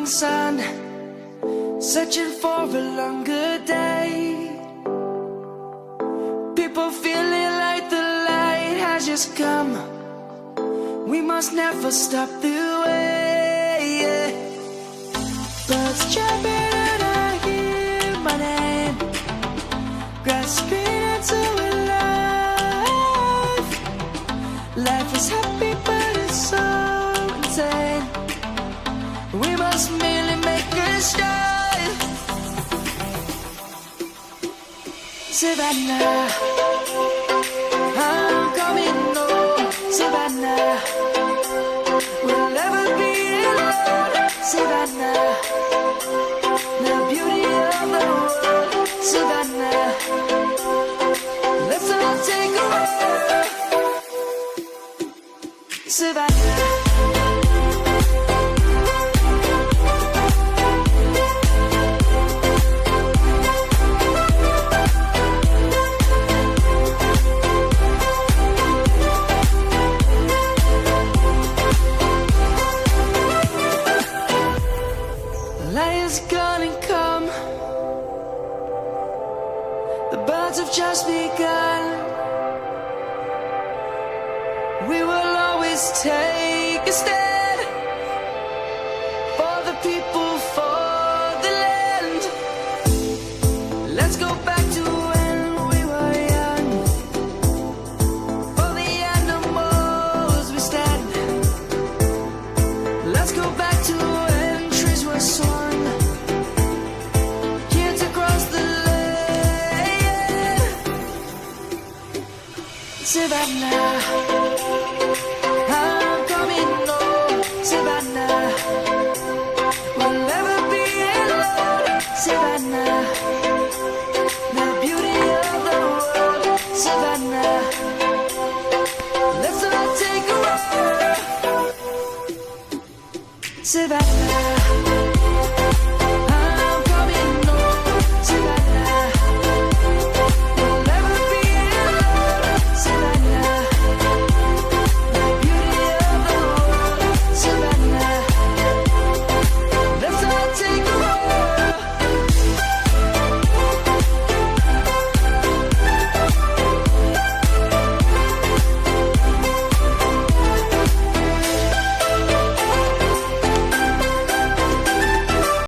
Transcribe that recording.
sun, searching for a longer day. People feeling like the light has just come. We must never stop the way. Birds jumping and I hear my name, grasping into a life. Life is happy but it's so insane. We must merely make a start. Savannah, I'm coming home. Savannah, we'll never be alone. Savannah, the beauty of the world. Savannah, let's all take a walk. Savannah. Light is gonna come. The birds have just begun. We will always take a stand for the people, for the land. Let's go back to when we were young. For the animals we stand. Let's go back to when trees were swung. Savannah, I'm coming home. Savannah, we'll never be alone. Savannah, the beauty of the world. Savannah, let's all take a walk. Savannah.